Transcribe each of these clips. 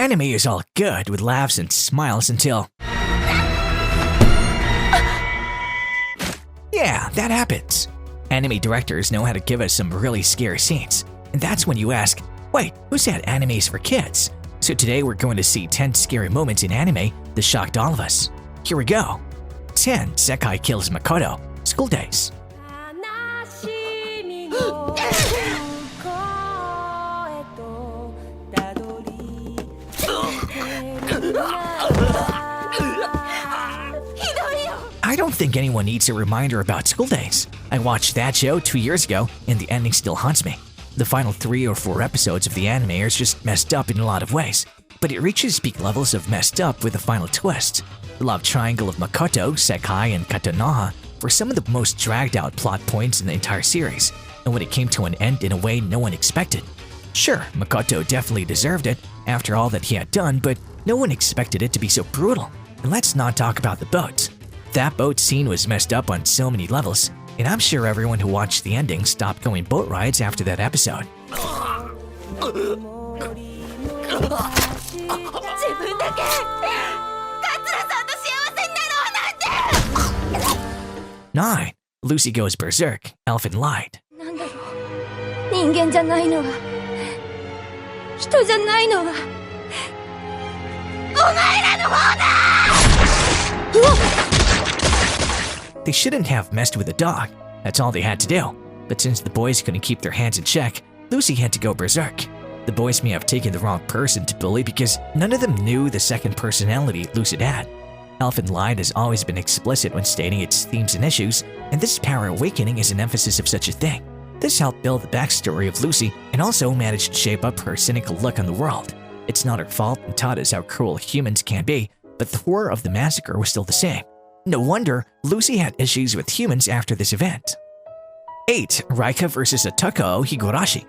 Anime is all good with laughs and smiles until… Yeah, that happens. Anime directors know how to give us some really scary scenes. And that's when you ask, wait, who said animes for kids? So today we're going to see 10 scary moments in anime that shocked all of us. Here we go. 10. Sekai kills Makoto. School days. I don't think anyone needs a reminder about school days. I watched that show 2 years ago and the ending still haunts me. The final 3 or 4 episodes of the anime are just messed up in a lot of ways, but it reaches peak levels of messed up with a final twist. The love triangle of Makoto, Sekai, and Katanoha were some of the most dragged out plot points in the entire series, and when it came to an end in a way no one expected. Sure, Makoto definitely deserved it after all that he had done, but no one expected it to be so brutal. And let's not talk about the boat. That boat scene was messed up on so many levels, and I'm sure everyone who watched the ending stopped going boat rides after that episode. 9. Lucy goes berserk. Elfen lied. 人間じゃないのは人じゃないのはお前らの方だ! They shouldn't have messed with the dog. That's all they had to do. But since the boys couldn't keep their hands in check, Lucy had to go berserk. The boys may have taken the wrong person to bully because none of them knew the second personality Lucid had. Elfen Lied has always been explicit when stating its themes and issues, and this power awakening is an emphasis of such a thing. This helped build the backstory of Lucy and also managed to shape up her cynical look on the world. It's not her fault and taught us how cruel humans can be, but the horror of the massacre was still the same. No wonder Lucy had issues with humans after this event. 8. RIKA vs. SATOKO Higurashi.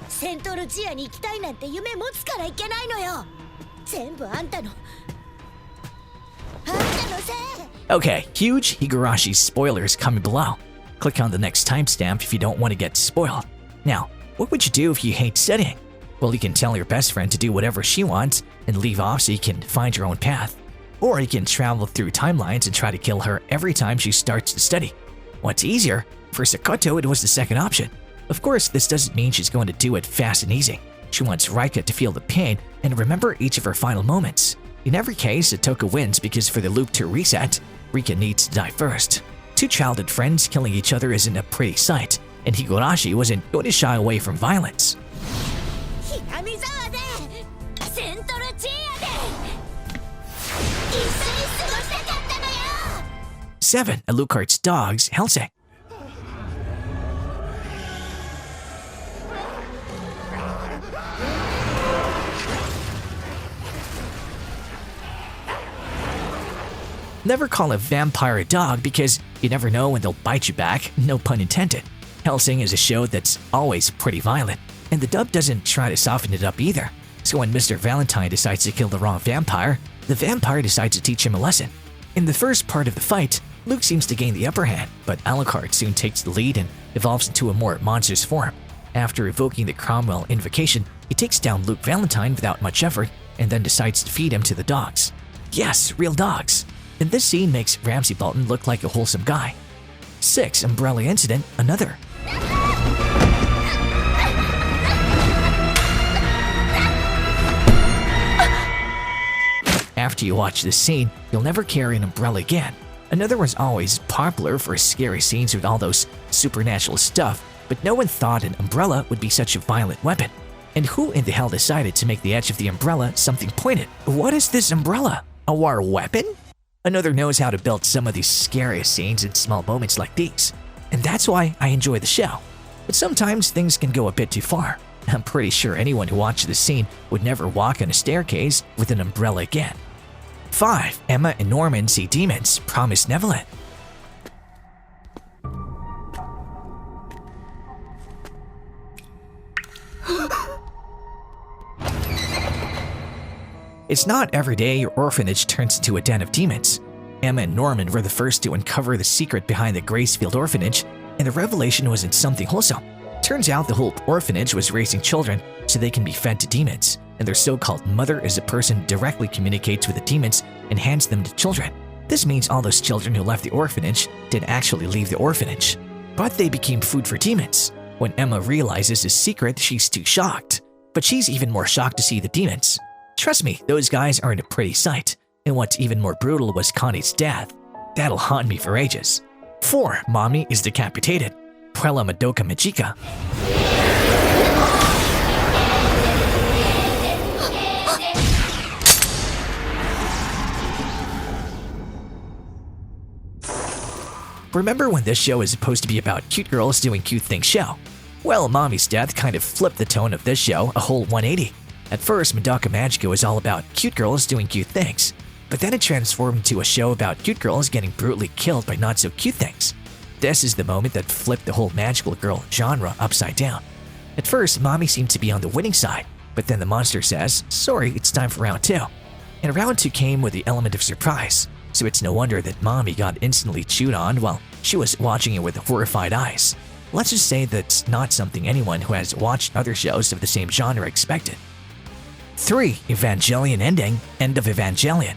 セントルチアに行きたいなんて夢持つからいけないのよ。全部あんたのせい。 Okay, huge Higurashi spoilers coming below. Click on the next timestamp if you don't want to get spoiled. Now, what would you do if you hate studying? Well, you can tell your best friend to do whatever she wants and leave off so you can find your own path. Or you can travel through timelines and try to kill her every time she starts to study. What's easier? For Sakoto, it was the second option. Of course, this doesn't mean she's going to do it fast and easy. She wants RIKA to feel the pain and remember each of her final moments. In every case, SATOKO wins because for the loop to reset, RIKA needs to die first. Two childhood friends killing each other isn't a pretty sight, and Higurashi wasn't going to shy away from violence. 7. ALUCARD'S dogs, Helsing. Never call a vampire a dog because you never know when they'll bite you back, no pun intended. Helsing is a show that's always pretty violent, and the dub doesn't try to soften it up either. So when Mr. Valentine decides to kill the wrong vampire, the vampire decides to teach him a lesson. In the first part of the fight, Luke seems to gain the upper hand, but Alucard soon takes the lead and evolves into a more monstrous form. After evoking the Cromwell invocation, he takes down Luke Valentine without much effort and then decides to feed him to the dogs. Yes, real dogs. And this scene makes Ramsay Bolton look like a wholesome guy. 6. Umbrella Incident, another. After you watch this scene, you'll never carry an umbrella again. Another was always popular for scary scenes with all those supernatural stuff, but no one thought an umbrella would be such a violent weapon. And who in the hell decided to make the edge of the umbrella something pointed? What is this umbrella? A war weapon? Another knows how to build some of these scariest scenes in small moments like these. And that's why I enjoy the show. But sometimes things can go a bit too far. I'm pretty sure anyone who watched this scene would never walk on a staircase with an umbrella again. 5. Emma and Norman see demons, Promised Neverland. It's not every day your orphanage turns into a den of demons. Emma and Norman were the first to uncover the secret behind the Gracefield orphanage, and the revelation wasn't something wholesome. Turns out the whole orphanage was raising children so they can be fed to demons, and their so-called mother is a person who directly communicates with the demons and hands them to children. This means all those children who left the orphanage did actually leave the orphanage, but they became food for demons. When Emma realizes his secret, she's too shocked. But she's even more shocked to see the demons. Trust me, those guys aren't a pretty sight. And what's even more brutal was Connie's death. That'll haunt me for ages. 4. Mami is decapitated. Puella Madoka Magica. Remember when this show is supposed to be about cute girls doing cute things show? Well, Mami's death kind of flipped the tone of this show a whole 180. At first, Madoka Magica was all about cute girls doing cute things, but then it transformed into a show about cute girls getting brutally killed by not-so-cute things. This is the moment that flipped the whole magical girl genre upside down. At first, Mami seemed to be on the winning side, but then the monster says, "Sorry, it's time for round 2. And round 2 came with the element of surprise, so it's no wonder that Mami got instantly chewed on while she was watching it with horrified eyes. Let's just say that's not something anyone who has watched other shows of the same genre expected. 3. Evangelion ending, End of Evangelion.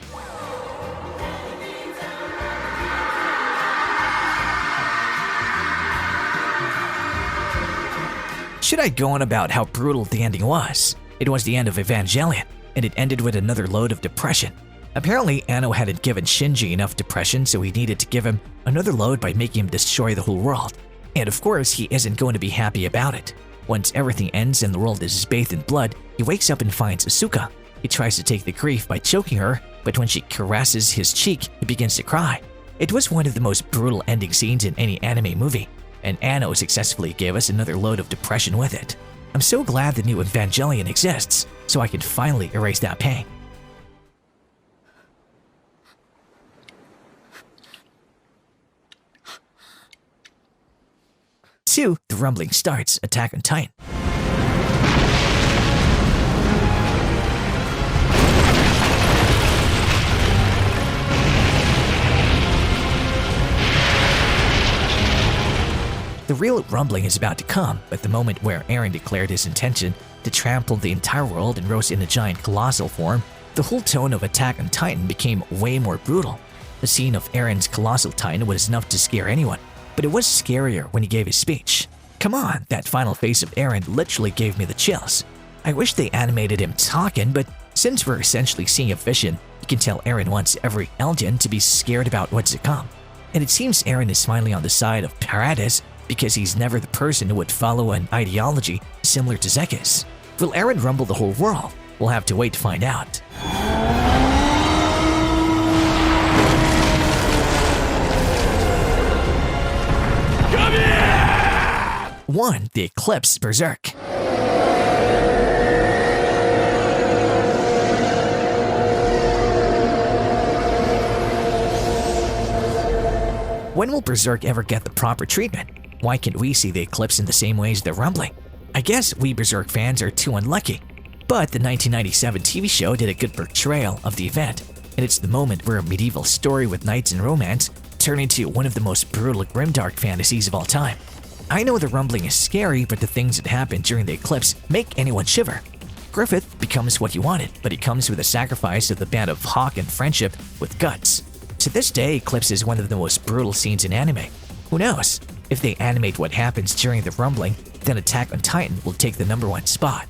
Should I go on about how brutal the ending was? It was the end of Evangelion, and it ended with another load of depression. Apparently, Anno hadn't given Shinji enough depression, so he needed to give him another load by making him destroy the whole world. And of course, he isn't going to be happy about it. Once everything ends and the world is bathed in blood, he wakes up and finds Asuka. He tries to take the grief by choking her, but when she caresses his cheek, he begins to cry. It was one of the most brutal ending scenes in any anime movie, and Anno successfully gave us another load of depression with it. I'm so glad the new Evangelion exists, so I can finally erase that pain. 2. The rumbling starts, Attack on Titan. The real rumbling is about to come, but the moment where Eren declared his intention to trample the entire world and rose in a giant colossal form, the whole tone of Attack on Titan became way more brutal. The scene of Eren's colossal titan was enough to scare anyone, but it was scarier when he gave his speech. Come on, that final face of Eren literally gave me the chills. I wish they animated him talking, but since we're essentially seeing a vision, you can tell Eren wants every Eldian to be scared about what's to come. And it seems Eren is finally on the side of Paradis because he's never the person who would follow an ideology similar to Zeke's. Will Eren rumble the whole world? We'll have to wait to find out. 1. The Eclipse Berserk. When will Berserk ever get the proper treatment? Why can't we see the eclipse in the same way as the rumbling? I guess we Berserk fans are too unlucky. But the 1997 TV show did a good portrayal of the event, and it's the moment where a medieval story with knights and romance turned into one of the most brutal grimdark fantasies of all time. I know the rumbling is scary, but the things that happen during the eclipse make anyone shiver. Griffith becomes what he wanted, but he comes with a sacrifice of the band of Hawk and friendship with guts. To this day, Eclipse is one of the most brutal scenes in anime. Who knows? If they animate what happens during the rumbling, then Attack on Titan will take the #1 spot.